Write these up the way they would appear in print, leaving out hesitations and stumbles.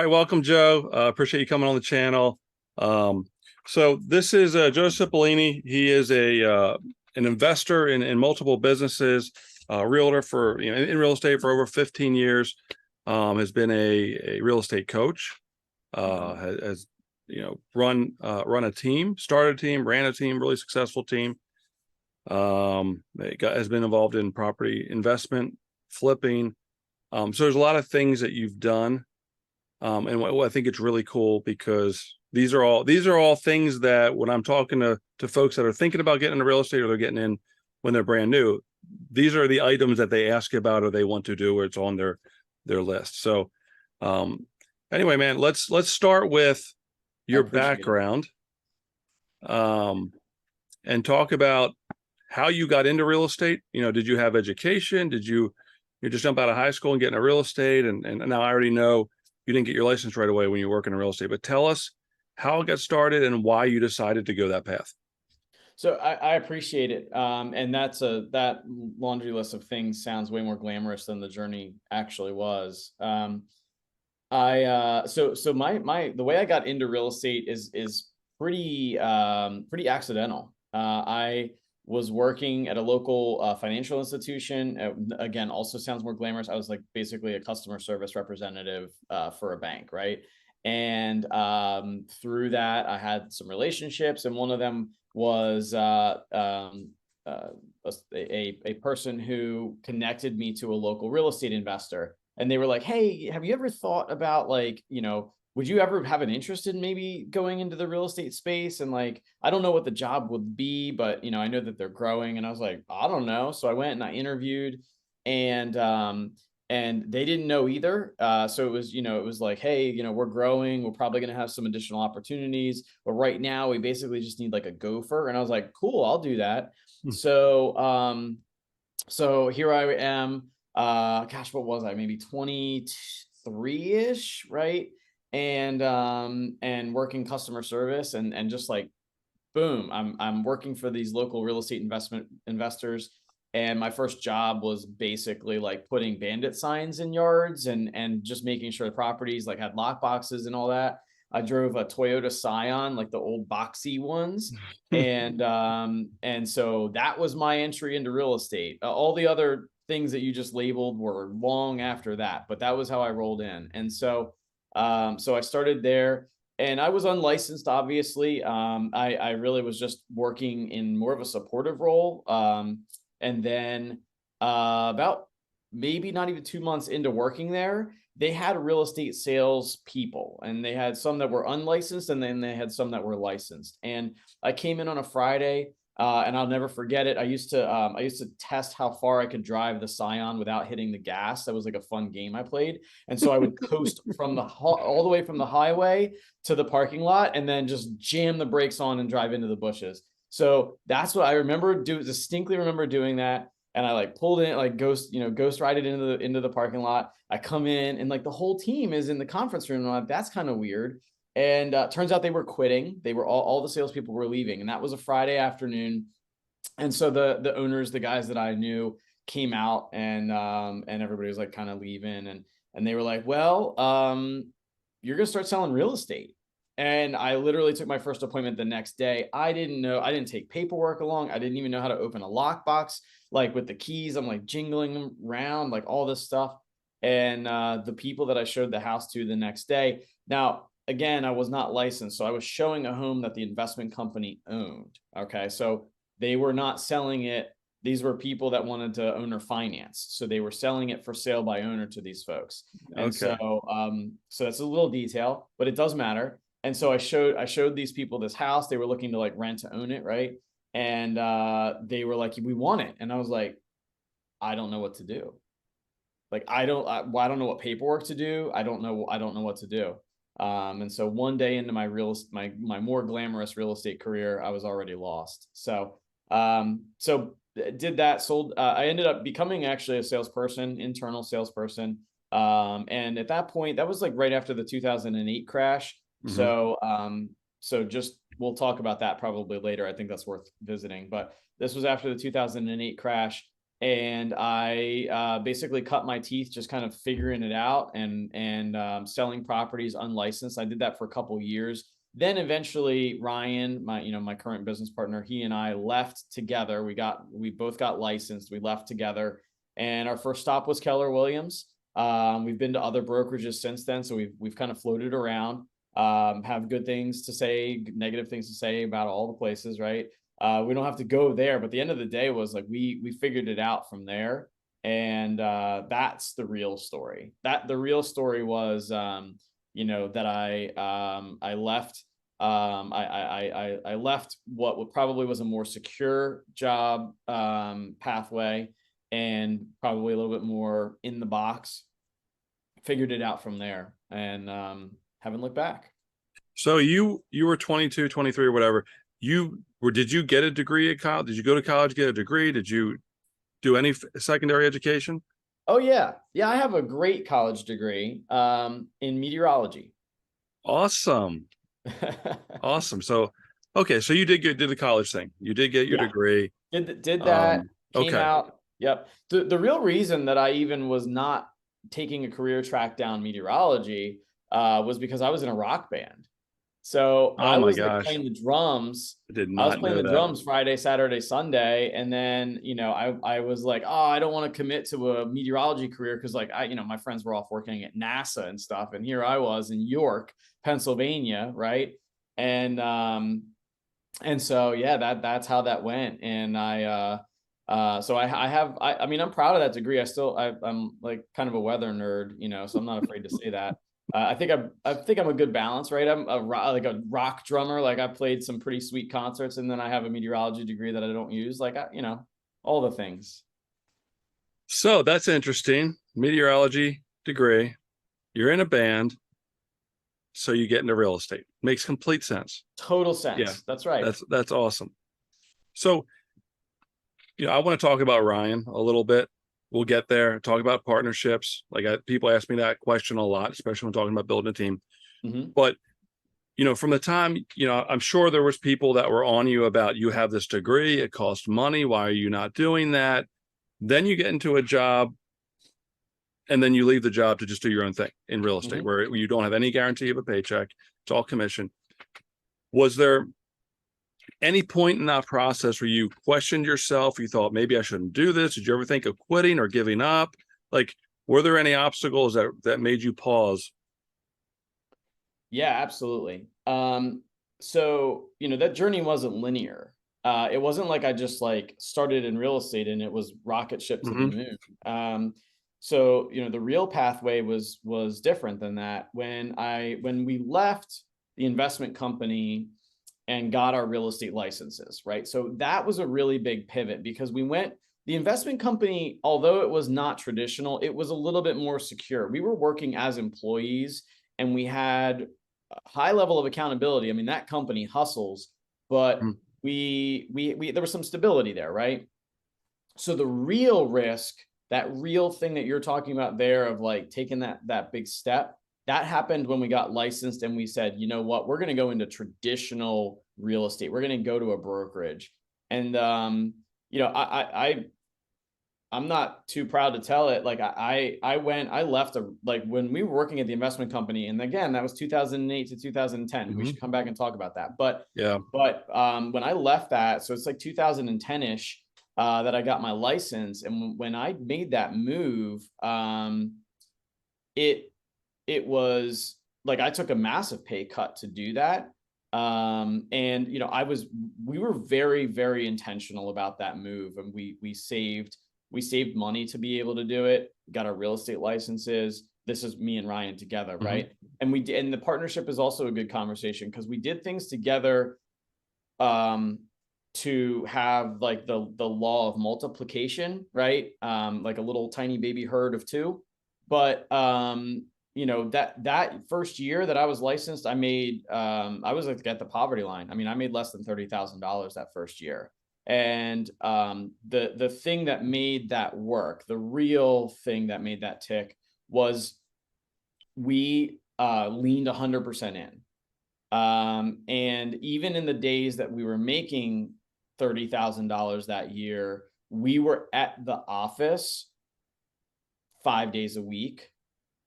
right, welcome, Joe. Appreciate you coming on the channel. Um, so this is Joe Cipollini. He is an investor in multiple businesses, realtor for in real estate for over 15 years. Has been a real estate coach. Has run a team, started a team, ran a team, really successful team. Has been involved in property investment, flipping. So there's a lot of things that you've done. And what I think it's really cool because these are all things that when I'm talking to folks that are thinking about getting into real estate or they're getting in when they're brand new, these are the items that they ask about or they want to do or it's on their list. So anyway, man, let's start with your background and talk about how you got into real estate. Did you have education? Did you just jump out of high school and get into real estate? And now I already know you didn't get your license right away when you work in real estate, but tell us how it got started and why you decided to go that path. So I appreciate it. And that laundry list of things sounds way more glamorous than the journey actually was. The way I got into real estate is pretty accidental. I was working at a local financial institution. Again, also sounds more glamorous. I was like basically a customer service representative for a bank, right? And through that, I had some relationships, and one of them was a person who connected me to a local real estate investor. And they were like, "Hey, have you ever thought about would you ever have an interest in maybe going into the real estate space? And I don't know what the job would be, but I know that they're growing." And I was like, "I don't know." So I went and I interviewed, and they didn't know either. So it was like, "Hey, we're growing. We're probably going to have some additional opportunities, but right now we basically just need like a gopher." And I was like, "Cool, I'll do that." So here I am. Gosh, what was I? Maybe 23-ish, right? And working customer service and just like boom, I'm working for these local real estate investors. And my first job was basically like putting bandit signs in yards and just making sure the properties like had lock boxes and all that. I drove a Toyota Scion, like the old boxy ones. And so that was my entry into real estate. All the other things that you just labeled were long after that, but that was how I rolled in. And so I started there, and I was unlicensed, obviously. I really was just working in more of a supportive role. And then about maybe not even 2 months into working there, they had real estate sales people, and they had some that were unlicensed, and then they had some that were licensed. And I came in on a Friday. And I'll never forget it. I used to test how far I could drive the Scion without hitting the gas. That was like a fun game I played. And so I would coast from all the way from the highway to the parking lot, and then just jam the brakes on and drive into the bushes. So that's what I distinctly remember doing that. And I like pulled in, like ghost rided into the parking lot. I come in, and like the whole team is in the conference room. And I'm like, that's kind of weird. And turns out they were quitting. They were all the salespeople were leaving, and that was a Friday afternoon. And so the owners, the guys that I knew, came out, and everybody was like kind of leaving, and they were like, "Well, you're gonna start selling real estate." And I literally took my first appointment the next day. I didn't take paperwork along. I didn't even know how to open a lockbox, like with the keys. I'm like jingling them around, like all this stuff. And the people that I showed the house to the next day. Now, again, I was not licensed, so I was showing a home that the investment company owned. Okay, so they were not selling it. These were people that wanted to owner finance, so they were selling it for sale by owner to these folks. And Okay. so that's a little detail, but it does matter. And so I showed these people this house. They were looking to like rent to own it, right? And they were like, "We want it," and I was like, "I don't know what to do. Like, I don't know what paperwork to do. I don't know what to do." And so one day into my more glamorous real estate career, I was already lost. So did that, sold. I ended up becoming actually a salesperson, internal salesperson. And at that point, that was like right after the 2008 crash. Mm-hmm. So just we'll talk about that probably later. I think that's worth visiting. But this was after the 2008 crash. and I basically cut my teeth just kind of figuring it out and selling properties unlicensed. I did that for a couple years. Then eventually Ryan, my current business partner, he and I left together. We both got licensed. We left together, and our first stop was Keller Williams. We've been to other brokerages since then, so we've kind of floated around. Have good things to say, negative things to say about all the places, right? We don't have to go there, but the end of the day was like we figured it out from there, and that's the real story. That the real story was that I left I left what probably was a more secure job pathway, and probably a little bit more in the box. Figured it out from there, and haven't looked back. So you were 22, 23 or whatever. Did you get a degree at college? Did you go to college, get a degree? Did you do any secondary education? Oh yeah. Yeah, I have a great college degree in meteorology. Awesome. Awesome. So, okay. So you did the college thing. You did get your Yeah. degree. Did that, came Okay. out. Yep. The real reason that I even was not taking a career track down meteorology was because I was in a rock band. So Oh I my was like gosh. playing the drums. I did I was not playing know the that. drums Friday, Saturday, Sunday, and then I was like, oh, I don't want to commit to a meteorology career because like my friends were off working at NASA and stuff, and here I was in York, Pennsylvania, right? And and so yeah, that's how that went. And so I mean, I'm proud of that degree. I'm like kind of a weather nerd, so I'm not afraid to say that. I think I'm a good balance, right? I'm like a rock drummer. Like I played some pretty sweet concerts, and then I have a meteorology degree that I don't use. Like all the things. So that's interesting. Meteorology degree. You're in a band, so you get into real estate. Makes complete sense. Total Yeah. sense. That's right. That's awesome. So, I want to talk about Ryan a little bit. We'll get there. Talk about partnerships. People ask me that question a lot, especially when talking about building a team. Mhm. But from the time, I'm sure there was people that were on you about you have this degree, it costs money. Why are you not doing that? Then you get into a job, and then you leave the job to just do your own thing in real estate, Mhm. where you don't have any guarantee of a paycheck. It's all commission. Was there any point in that process where you questioned yourself? You thought maybe I shouldn't do this? Did you ever think of quitting or giving up? Like, were there any obstacles that made you pause? Yeah, absolutely. So that journey wasn't linear. It wasn't like I just like started in real estate and it was rocket ship to the Mm-hmm. moon. So the real pathway was different than that. When we left the investment company and got our real estate licenses, right? So that was a really big pivot because the investment company, although it was not traditional, it was a little bit more secure. We were working as employees, and we had a high level of accountability. I mean, that company hustles, but we there was some stability there, right? So the real risk, that real thing that you're talking about there of like taking that big step, that happened when we got licensed and we said, you know what, we're going to go into traditional real estate. We're going to go to a brokerage. And I'm not too proud to tell it. Like I left like when we were working at the investment company, and again, that was 2008 to 2010. We Mm-hmm. should come back and talk about that. But Yeah. when I left that, so it's like 2010-ish, that I got my license. And when I made that move, it was like I took a massive pay cut to do that. And we were very, very intentional about that move, and we saved money to be able to do it. Got our real estate licenses. This is me and Ryan together, Mm-hmm. right? And and the partnership is also a good conversation because we did things together to have like the law of multiplication, right? Like a little tiny baby herd of two. But that first year that I was licensed, I was like at the poverty line. I mean, I made less than $30,000 that first year. And the thing that made that work, the real thing that made that tick, was we leaned 100% in. And even in the days that we were making $30,000 that year, we were at the office 5 days a week.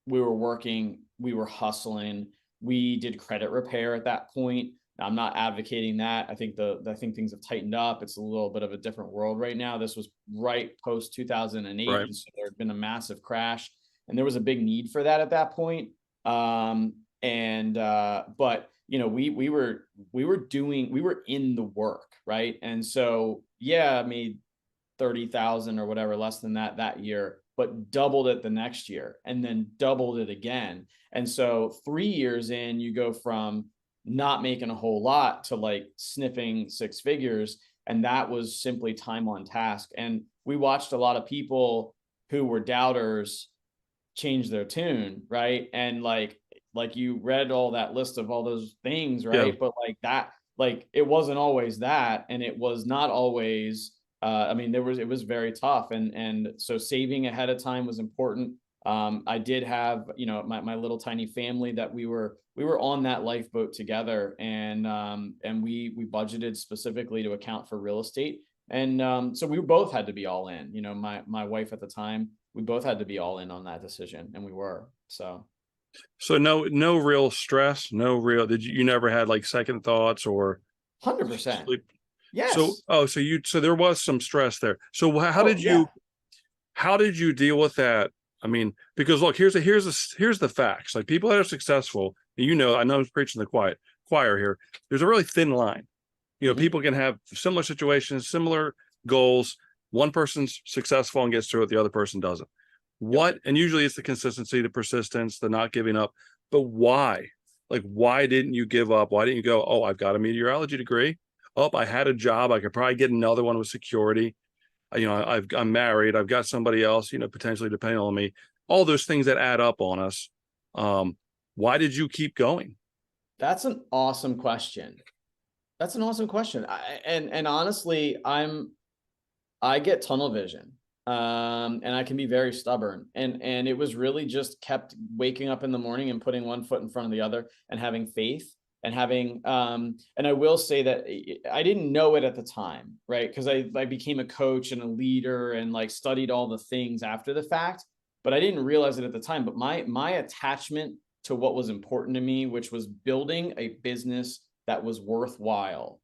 We were working, we were hustling. We did credit repair at that point. Now, I'm not advocating that. I think things have tightened up. It's a little bit of a different world right now. This was right post 2008, Right. and so there had been a massive crash, and there was a big need for that at that point. But you know, we were in the work, right? And so yeah, I made 30,000 or whatever, less than that year, but doubled it the next year and then doubled it again. And so 3 years in, you go from not making a whole lot to like sniffing six figures. And that was simply time on task. And we watched a lot of people who were doubters change their tune, right? And like you read all that list of all those things, Yeah. right? But like that, like it wasn't always that, and it was not always I mean, it was very tough. And so saving ahead of time was important. I did have, you know, my little tiny family that we were on that lifeboat together, and we budgeted specifically to account for real estate. And so we both had to be all in. You know, my wife at the time, we both had to be all in on that decision, and we were. So So no real stress, no real, you never had like second thoughts or 100%. sleep? So, Yes. oh, so there was some stress there. So Oh yeah. how did you deal with that? I mean, because look, here's the facts. Like people that are successful, you know, I know I'm preaching the choir here. There's a really thin line. You know, Mhm. people can have similar situations, similar goals. One person's successful and gets through it, the other person doesn't. Yep. And usually it's the consistency, the persistence, the not giving up. But why? Like, why didn't you give up? Why didn't you go, oh, I've got a meteorology degree. Oh, I had a job. I could probably get another one with security. You know, I'm married. I've got somebody else, you know, potentially depending on me. All those things that add up on us. Um, why did you keep going? That's an awesome question. That's an awesome question. And honestly, I get tunnel vision. And I can be very stubborn. And it was really just kept waking up in the morning and putting one foot in front of the other and having faith and having and I will say that I didn't know it at the time, right? Because I became a coach and a leader and like studied all the things after the fact, but I didn't realize it at the time. But my attachment to what was important to me, which was building a business that was worthwhile,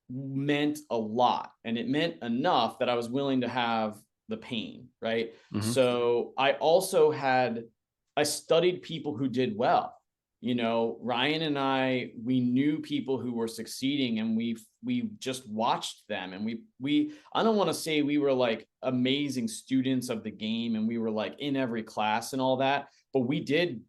meant a lot, and it meant enough that I was willing to have the pain, right? Hmm. So I studied people who did well. You know, Ryan and we knew people who were succeeding, and we just watched them, and we I don't want to say we were like amazing students of the game and we were like in every class and all that, but we did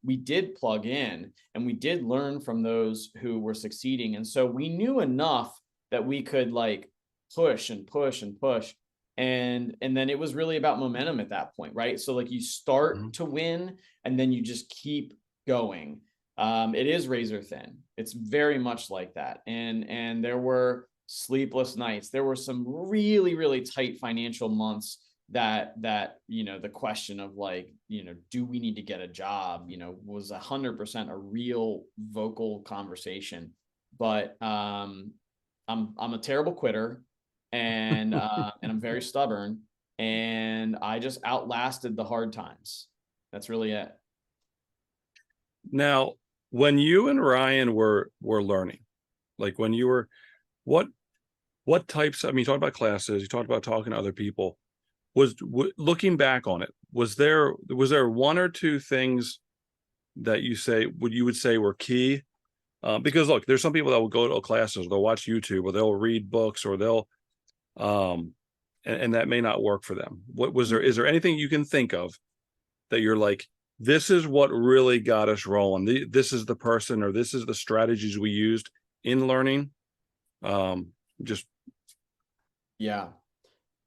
plug in and we did learn from those who were succeeding. And so we knew enough that we could like push and push and push. And then it was really about momentum at that point, right? So like you Hmm. start to win and then you just keep going. It is razor thin. It's very much like that. And there were sleepless nights. There were some really, really tight financial months that you know, the question of like, you know, do we need to get a job, you know, was 100% a real vocal conversation. But I'm a terrible quitter, and I'm very stubborn, and I just outlasted the hard times. That's really it. Now, when you and Ryan were learning, like when you were, what what types? I mean, you talked about classes, you talked about talking to other people. Looking back on it, was there one or two things that you would say were key? Because look, there's some people that will go to classes, they'll watch YouTube, or they'll read books, or they'll um, and that may not work for them. What was there? Is there anything you can think of that you're like, this is what really got us rolling? This is the person, or this is the strategies we used in learning. Um, just Yeah.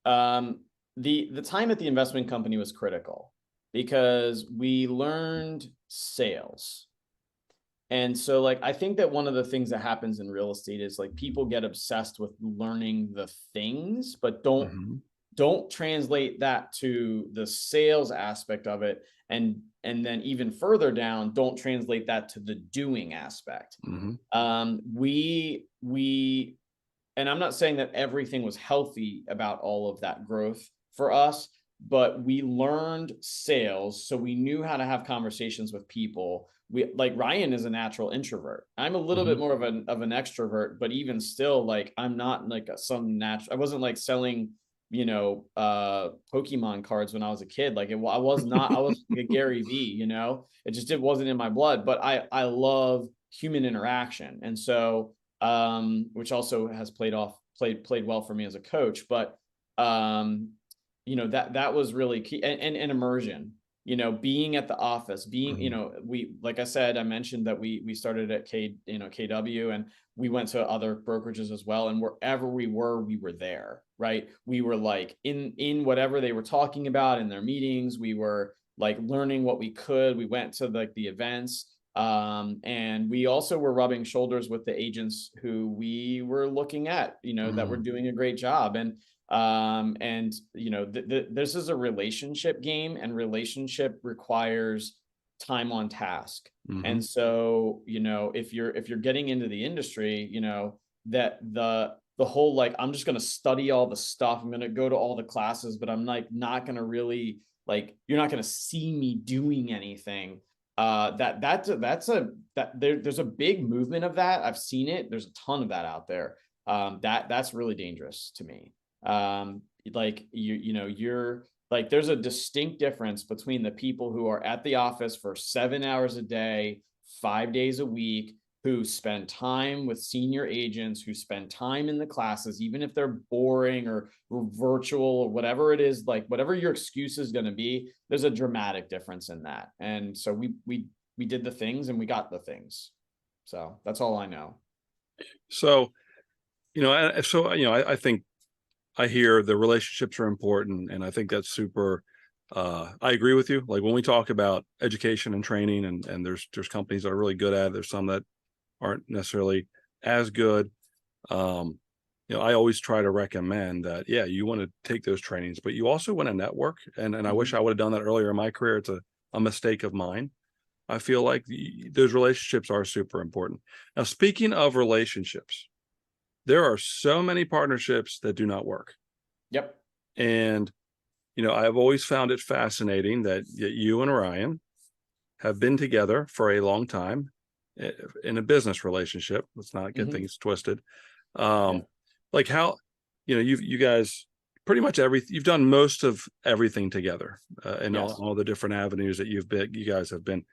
Um, the time at the investment company was critical because we learned sales. And so like I think that one of the things that happens in real estate is like people get obsessed with learning the things, but Mhm, don't translate that to the sales aspect of it. And then even further down, don't translate that to the doing aspect. mhm, We and I'm not saying that everything was healthy about all of that growth for us, but we learned sales, so we knew how to have conversations with people. We like Ryan is a natural introvert. I'm a little bit Mhm. more of an extrovert, but even still, like I'm not like some natural. I wasn't like selling, Pokemon cards when I was a kid. Like I was not. I was like a Gary V. It wasn't in my blood. But I love human interaction, and so which also has played well for me as a coach. But um, that was really key, and immersion. Being at the office, being, Mhm. we, like I said, I mentioned that we started at KW, and we went to other brokerages as well. And wherever we were there, right? We were like in whatever they were talking about in their meetings. We were like learning what we could. We went to like the events. And we also were rubbing shoulders with the agents who we were looking at, that were Mhm. doing a great job. This is a relationship game, and relationship requires time on task. And Mhm. so, if you're getting into the industry, that the whole, like, I'm just going to study all the stuff, I'm going to go to all the classes, but I'm like not going to really, like, you're not going to see me doing anything. There's a big movement of that. I've seen it. There's a ton of that out there. That's really dangerous to me. Like you're like, there's a distinct difference between the people who are at the office for 7 hours a day, 5 days a week, who spend time with senior agents, who spend time in the classes, even if they're boring or virtual or whatever it is, like whatever your excuse is going to be, there's a dramatic difference in that. And so we did the things and we got the things. So that's all I know. So, I think I hear the relationships are important, and I think that's super. I agree with you. Like when we talk about education and training, and there's companies that are really good at it. There's some that aren't necessarily as good. Um, I always try to recommend that. Yeah, you want to take those trainings, but you also want to network. And I wish Mhm. I would have done that earlier in my career. It's a mistake of mine. I feel like those relationships are super important. Now, speaking of relationships, there are so many partnerships that do not work. Yep. And, I've always found it fascinating that you and Ryan have been together for a long time in a business relationship. Let's not get Mhm. things twisted. Yeah. Um, like how, you guys pretty much you've done most of everything together in Yes. all the different avenues that you guys have been.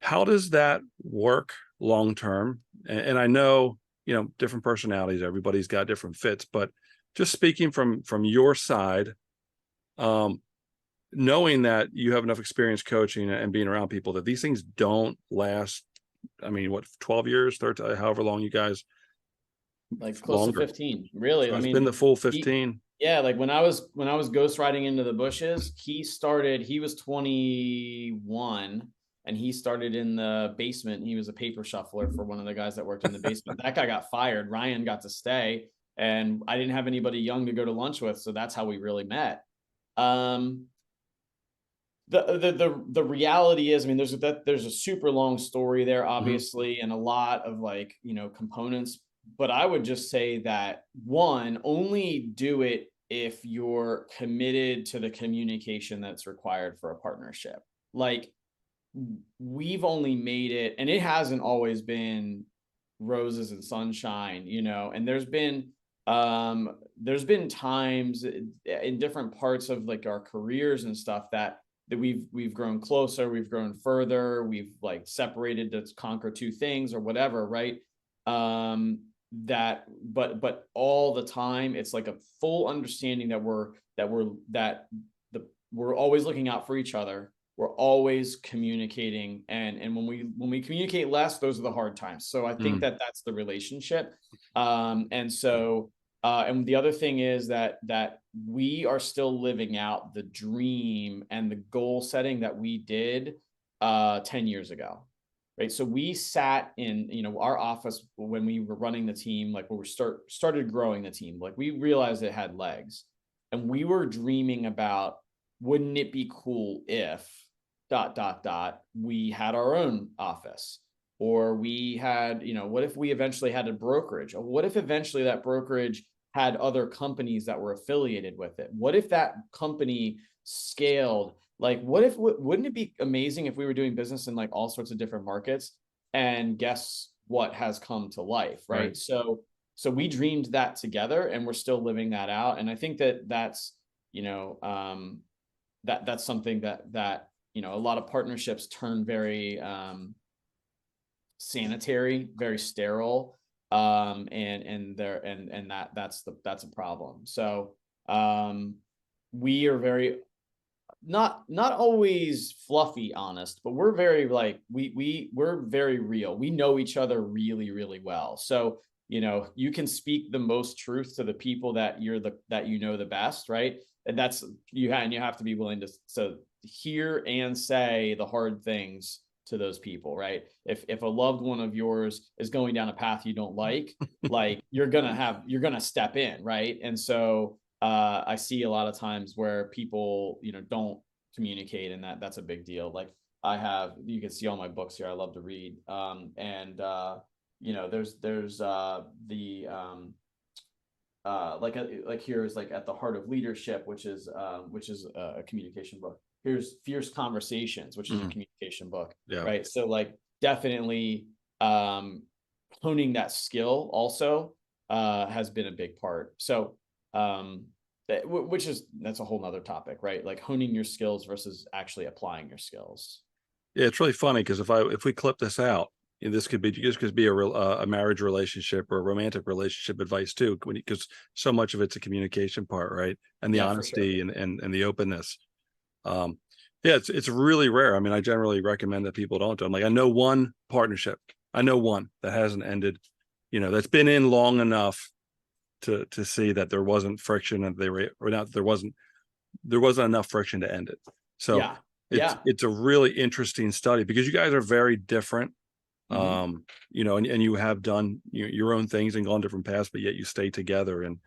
How does that work long term? And I know, different personalities, everybody's got different fits, but just speaking from your side, um, knowing that you have enough experience coaching and being around people that these things don't last. I mean, what, 12 years, 13, however long you guys, Like close to longer. 15, really. So I it's been mean, the full he, 15. yeah, like when I was ghost riding into the bushes, he was 21, and he started in the basement. He was a paper shuffler for one of the guys that worked in the basement. That guy got fired. Ryan got to stay, and I didn't have anybody young to go to lunch with, so that's how we really met. Um, the reality is, I mean, there's a super long story there, Mhm. obviously, and a lot of, like, components. But I would just say that, one, only do it if you're committed to the communication that's required for a partnership. Like, we've only made it, and it hasn't always been roses and sunshine, and there's been times in different parts of, like, our careers and stuff, that we've grown closer, we've grown further, we've, like, separated to conquer two things or whatever, right? But all the time it's like a full understanding that we're always looking out for each other. We're always communicating, and when we communicate less, those are the hard times. So I think Mm. that that's the relationship. And the other thing is that we are still living out the dream and the goal setting that we did 10 years ago. Right. So we sat in, our office when we were running the team, like when we started growing the team, like we realized it had legs, and we were dreaming about, wouldn't it be cool if dot dot dot we had our own office. Or we had, what if we eventually had a brokerage? Or what if eventually that brokerage had other companies that were affiliated with it? What if that company scaled? Like, wouldn't it be amazing if we were doing business in like all sorts of different markets? And guess what has come to life, Right. right? So we dreamed that together, and we're still living that out. And I think that that's, that's something that a lot of partnerships turn very sanitary, very sterile, and that's a problem. So we are very not always fluffy honest, but we're very like we're very real. We know each other really, really well. So you can speak the most truth to the people that that the best, right? And that's and you have to be willing to hear and say the hard things to those people, right? If a loved one of yours is going down a path you don't like you're gonna step in, right? And so I see a lot of times where people, don't communicate, and that's a big deal. Like you can see all my books here. I love to read. There's like here is like At the Heart of Leadership, which is a communication book. Here's Fierce Conversations, which is a communication book, Yeah. right? So like definitely honing that skill also has been a big part. So that's a whole nother topic, right? Like honing your skills versus actually applying your skills. Yeah, it's really funny because if we clip this out, this could be a marriage relationship or a romantic relationship advice too, because so much of it's a communication part, right? And the Yeah, for sure. honesty and the openness. Um, yeah, it's really rare. I mean, I generally recommend that people don't do them. Like I know one partnership, I know one that hasn't ended, that's been in long enough to see that there wasn't friction and there wasn't enough friction to end it. So Yeah. it's Yeah. it's a really interesting study because you guys are very different. Mm-hmm. And you have done your own things and gone different paths, but yet you stay together. And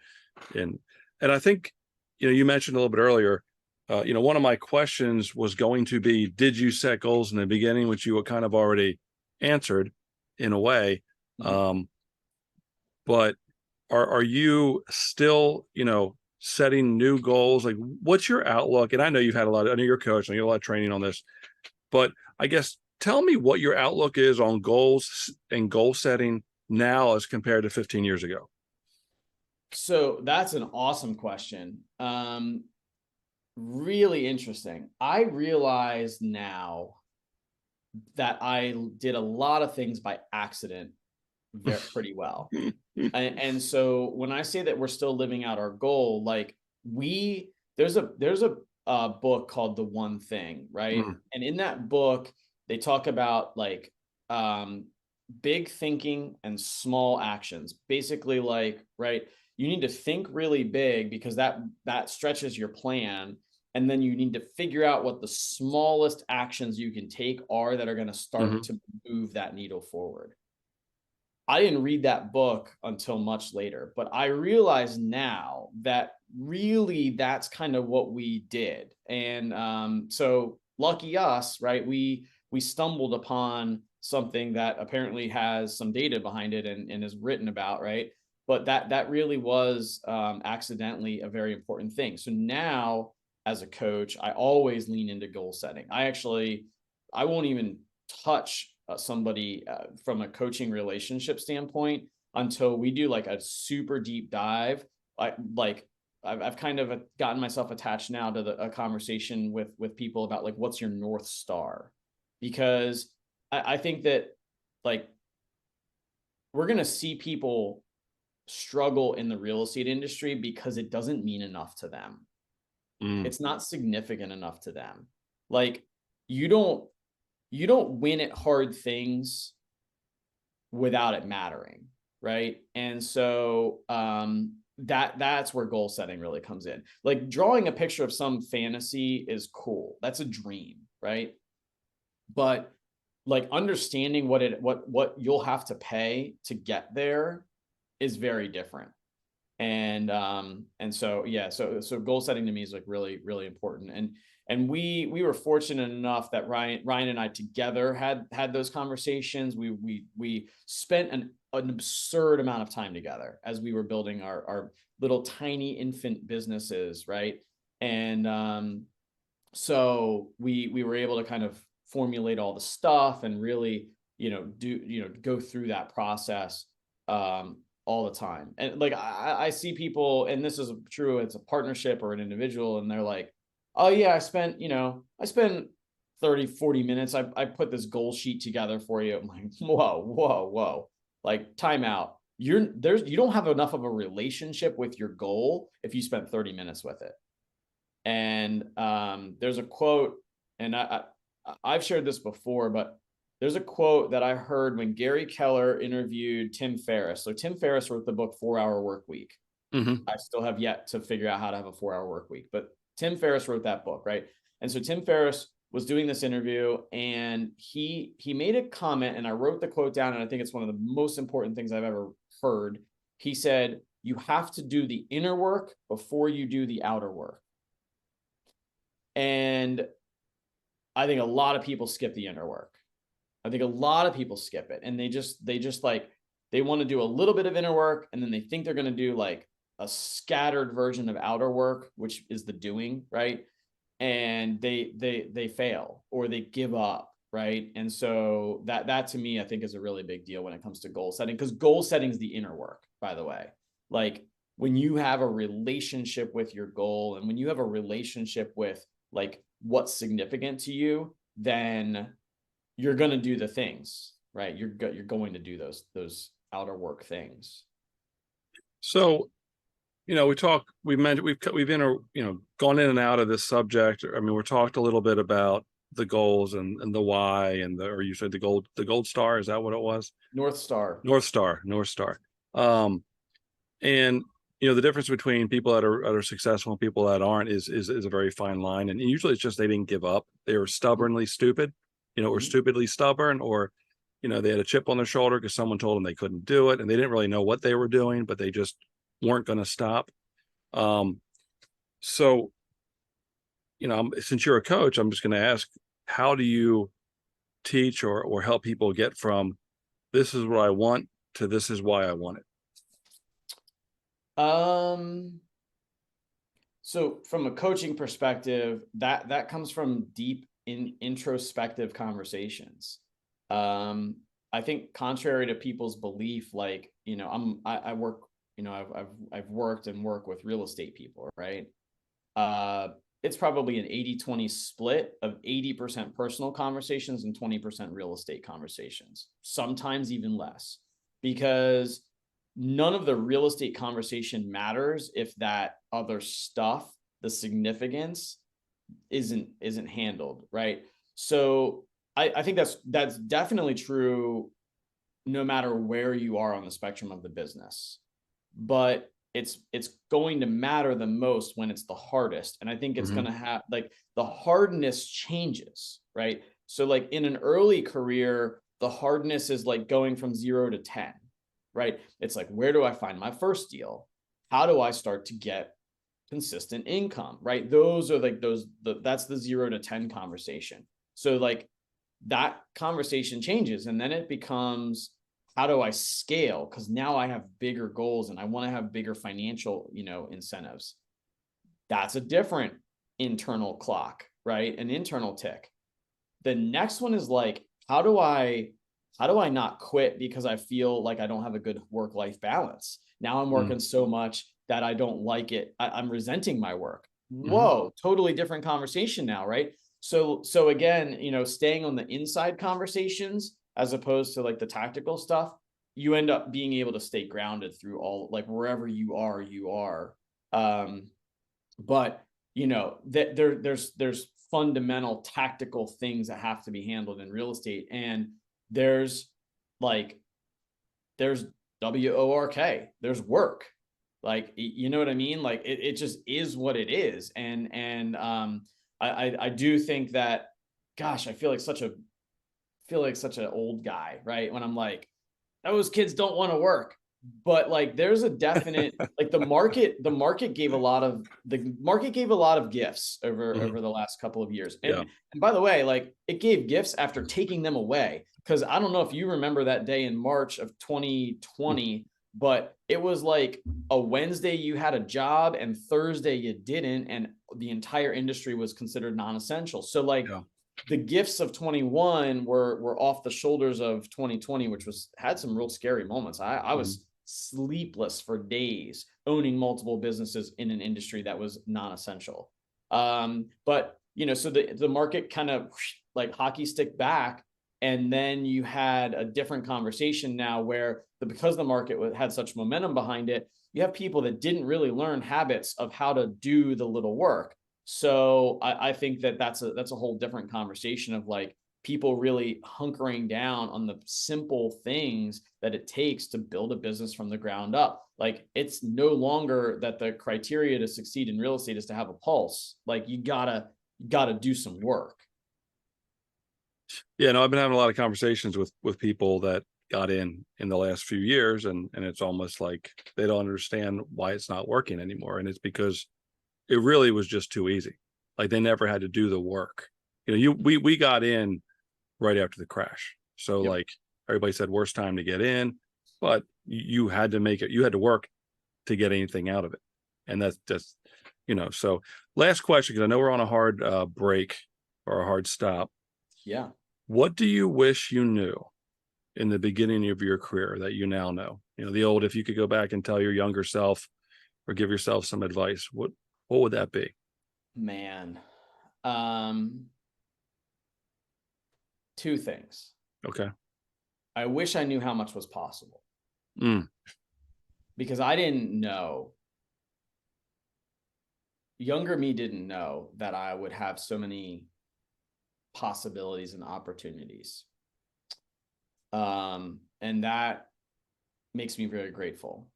I think, you mentioned a little bit earlier, one of my questions was going to be, did you set goals in the beginning, which you kind of already answered in a way. Mm-hmm. But are you still, setting new goals? Like, what's your outlook? And I know I know you're a coach and you have a lot of training on this, but I guess tell me what your outlook is on goals and goal setting now as compared to 15 years ago. So that's an awesome question. Really interesting. I realize now that I did a lot of things by accident pretty well. And so when I say that we're still living out our goal, like there's a book called The One Thing, right? Mm, And in that book, they talk about like um, big thinking and small actions. Basically, like, right, you need to think really big because that stretches your plan. And then you need to figure out what the smallest actions you can take are that are going to start mhm. to move that needle forward. I didn't read that book until much later, but I realize now that really that's kind of what we did. And so lucky us, right? We stumbled upon something that apparently has some data behind it and is written about, right? But that really was accidentally a very important thing. So now, as a coach, I always lean into goal setting. I won't even touch somebody from a coaching relationship standpoint until we do like a super deep dive. I've kind of gotten myself attached now to a conversation with people about like what's your North Star, because I think that like we're gonna see people struggle in the real estate industry because it doesn't mean enough to them. Mm, It's not significant enough to them. Like you don't you don't win at hard things without it mattering, right? And so that's where goal setting really comes in. Like drawing a picture of some fantasy is cool. That's a dream, right? But like understanding what you'll have to pay to get there is very different. And so yeah, so goal setting to me is like really, really important. And we were fortunate enough that Ryan and I together had those conversations. We spent an absurd amount of time together as we were building our little tiny infant businesses, right? And so we were able to kind of formulate all the stuff and really, go through that process all the time. And like I see people, and this is true, it's a partnership or an individual, and they're like, oh yeah, I spent 30, 40 minutes. I put this goal sheet together for you. I'm like, whoa. Like, time out. You don't have enough of a relationship with your goal if you spent 30 minutes with it. And there's a quote, and I've shared this before, but there's a quote that I heard when Gary Keller interviewed Tim Ferriss. So Tim Ferriss wrote the book 4 Hour Work Week. Mm-hmm. I still have yet to figure out how to have a 4 hour work week, but Tim Ferriss wrote that book, right? And so Tim Ferriss was doing this interview, and he made a comment, and I wrote the quote down, and I think it's one of the most important things I've ever heard. He said, you have to do the inner work before you do the outer work. And I think a lot of people skip the inner work. I think a lot of people skip it, and they just like, they want to do a little bit of inner work, and then they think they're going to do like a scattered version of outer work, which is the doing, right? And they fail, or they give up, right? And so that to me, I think, is a really big deal when it comes to goal setting, because goal setting is the inner work, by the way. Like, when you have a relationship with your goal, and when you have a relationship with like what's significant to you, then you're going to do the things, right? You're going to do those outer work things. So, we've been, gone in and out of this subject. I mean, we talked a little bit about the goals and the why, or you said the gold star. Is that what it was? North Star. North Star. And the difference between people that are successful and people that aren't is a very fine line. And usually it's just they didn't give up. They were stubbornly stupid, or stupidly stubborn, or they had a chip on their shoulder because someone told them they couldn't do it, and they didn't really know what they were doing, but they just weren't going to stop. So, since you're a coach, I'm just going to ask, how do you teach or help people get from this is what I want to this is why I want it? So from a coaching perspective, that comes from deep introspective conversations. I think, contrary to people's belief, like, I work, I've worked and work with real estate people, right? It's probably an 80-20 split of 80% personal conversations and 20% real estate conversations, sometimes even less, because none of the real estate conversation matters if that other stuff, the significance, isn't handled, right? So I think that's definitely true no matter where you are on the spectrum of the business, but it's going to matter the most when it's the hardest. And I think it's going to have, like, the hardness changes, right? So like in an early career, the hardness is like going from 0 to 10, right? It's like, where do I find my first deal? How do I start to get consistent income, right? Those are like that's the 0 to 10 conversation. So like that conversation changes, and then it becomes, how do I scale? Because now I have bigger goals and I want to have bigger financial, incentives. That's a different internal clock, right? An internal tick. The next one is like, how do I not quit because I feel like I don't have a good work-life balance? Now I'm working so much that I don't like it. I'm resenting my work. Whoa, totally different conversation now, right? So again, staying on the inside conversations as opposed to like the tactical stuff, you end up being able to stay grounded through all, like, wherever you are. But there's fundamental tactical things that have to be handled in real estate, and there's work, there's work, like, you know what I mean? Like it just is what it is. And I do think that, gosh, I feel like such an old guy, right? When I'm like, those kids don't want to work. but like there's a definite like the market gave a lot of gifts Mhm. over the last couple of years. Yeah. And by the way, like it gave gifts after taking them away. Because I don't know if you remember that day in March of Mm. 2020, but it was like a Wednesday you had a job and Thursday you didn't, and the entire industry was considered non-essential. So like Yeah. the gifts of 21 were off the shoulders of 2020, which was had some real scary moments. I Mhm. was sleepless for days owning multiple businesses in an industry that was non-essential. But you know, so the market kind of like hockey stick back, and then you had a different conversation now where because the market had such momentum behind it, you have people that didn't really learn habits of how to do the little work. So I think that that's a whole different conversation of like people really hunkering down on the simple things that it takes to build a business from the ground up. Like it's no longer that the criteria to succeed in real estate is to have a pulse. Like you gotta do some work. Yeah, no, I've been having a lot of conversations with people that got in the last few years, and it's almost like they don't understand why it's not working anymore, and it's because it really was just too easy. Like they never had to do the work. You know, we got in right after the crash. So Yep. like everybody said worst time to get in, but you had to make it, you had to work to get anything out of it. And that's just, so last question, because I know we're on a hard break or a hard stop. Yeah. What do you wish you knew in the beginning of your career that you now know? You know, the old, if you could go back and tell your younger self or give yourself some advice, what would that be? Man. Um, Two things. Okay. I wish I knew how much was possible Mm, because I didn't know. Younger me didn't know that I would have so many possibilities and opportunities. And that makes me very grateful.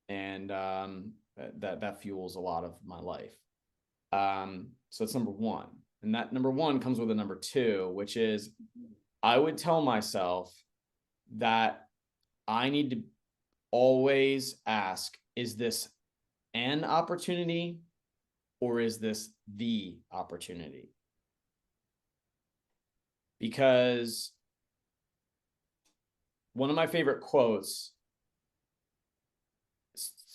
And that fuels a lot of my life. So it's number one. And that number one comes with a number two, which is I would tell myself that I need to always ask, is this an opportunity or is this the opportunity? Because one of my favorite quotes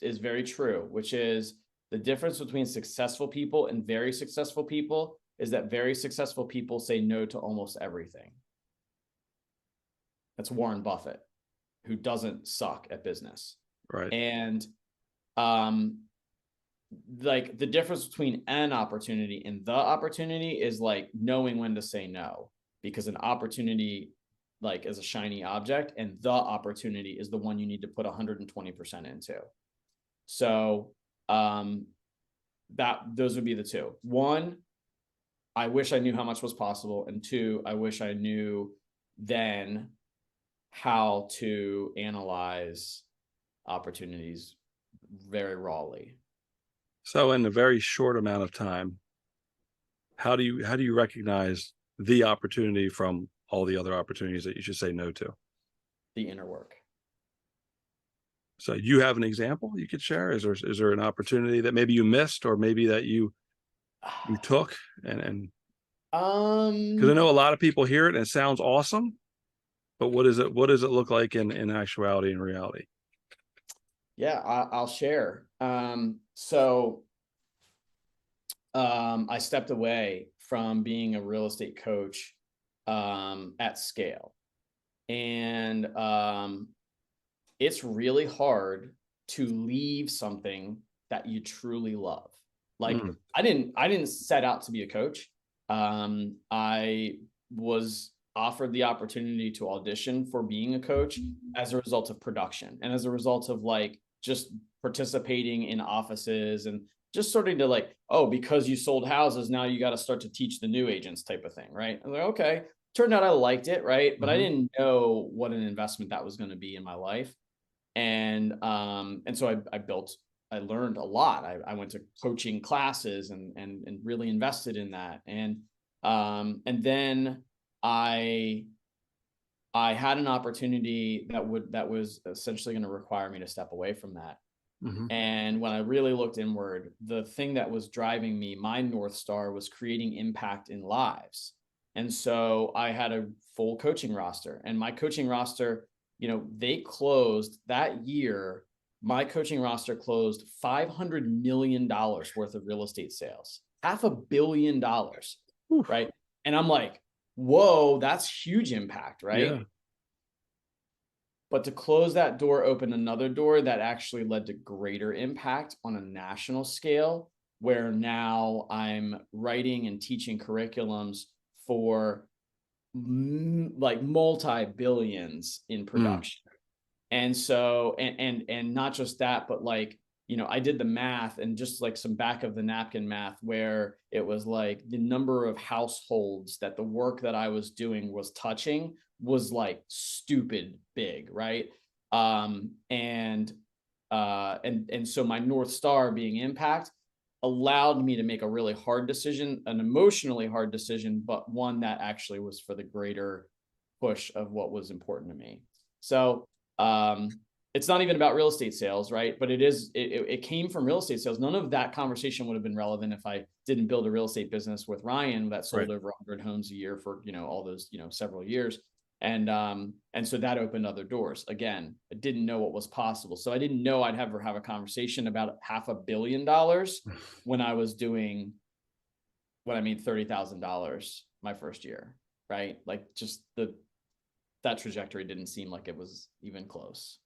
is very true, which is the difference between successful people and very successful people is that very successful people say no to almost everything. That's Warren Buffett, who doesn't suck at business. right. And um, like the difference between an opportunity and the opportunity is like knowing when to say no, because an opportunity like is a shiny object and the opportunity is the one you need to put 120% into. So um that those would be the two. One, I wish I knew how much was possible, and two, I wish I knew then how to analyze opportunities very rawly. So in a very short amount of time, how do you recognize the opportunity from all the other opportunities that you should say no to? The inner work. So you have an example you could share? Is there an opportunity that maybe you missed or maybe that you took and because I Um, know a lot of people hear it and it sounds awesome, but what does it look like in actuality and reality? yeah, I'll share. I stepped away from being a real estate coach at scale. And it's really hard to leave something that you truly love. Like Mm, I didn't set out to be a coach. I was offered the opportunity to audition for being a coach as a result of production and as a result of like just participating in offices and just starting to like, oh, because you sold houses, now you got to start to teach the new agents type of thing, right? I was like, okay. Turned out I liked it, right? But I mhm. didn't know what an investment that was going to be in my life. And so I learned a lot. I went to coaching classes and really invested in that. And then I I had an opportunity that was essentially going to require me to step away from that. Mhm. And when I really looked inward, the thing that was driving me, my North Star, was creating impact in lives. And so I had a full coaching roster, and my coaching roster, they closed that year. My coaching roster closed $500 million worth of real estate sales, $500 million, Oof. right? And I'm like, whoa, that's huge impact, right? Yeah. But to close that door opened another door that actually led to greater impact on a national scale, where now I'm writing and teaching curriculums for like multi-billions in Mm. production. And so, and not just that, but like, I did the math, and just like some back of the napkin math, where it was like the number of households that the work that I was doing was touching was like stupid big, right? And so my North Star being impact allowed me to make a really hard decision, an emotionally hard decision, but one that actually was for the greater push of what was important to me. So it's not even about real estate sales, right? But it came from real estate sales. None of that conversation would have been relevant if I didn't build a real estate business with Ryan that sold Right. over 100 homes a year for, all those, several years. And so that opened other doors. Again, I didn't know what was possible. So I didn't know I'd ever have a conversation about $500 million when I was doing what I mean, $30,000 my first year, right? Like, just that trajectory didn't seem like it was even close.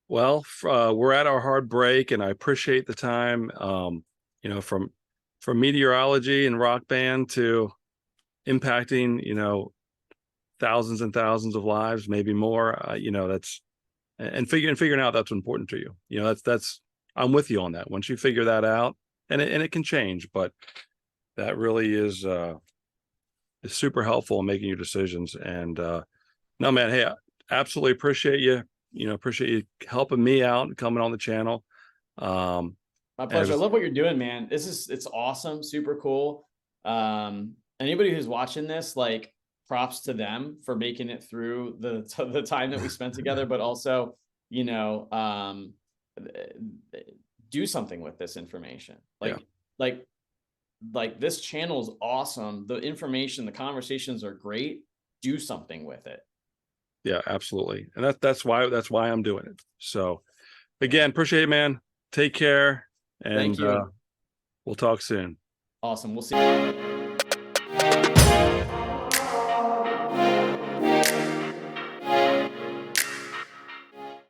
Well, we're at our hard break, and I appreciate the time. From meteorology and rock band to impacting, thousands and thousands of lives, maybe more. That's and figuring out that's important to you. That's I'm with you on that. Once you figure that out, and it can change, but that really is super helpful in making your decisions. And no, man, hey, I absolutely appreciate you. Appreciate you helping me out and coming on the channel. My And it pleasure. I was, love what you're doing, man. It's awesome, super cool. Anybody who's watching this, like, props to them for making it through the time that we spent together, but also, you know, um, do something with this information. yeah, Like this channel is awesome. The information, the conversations are great. Do something with it. yeah, absolutely. And that's why I'm doing it. So Yeah. again, appreciate it, man. Take care, Thank and you. we'll talk soon. Awesome. We'll see.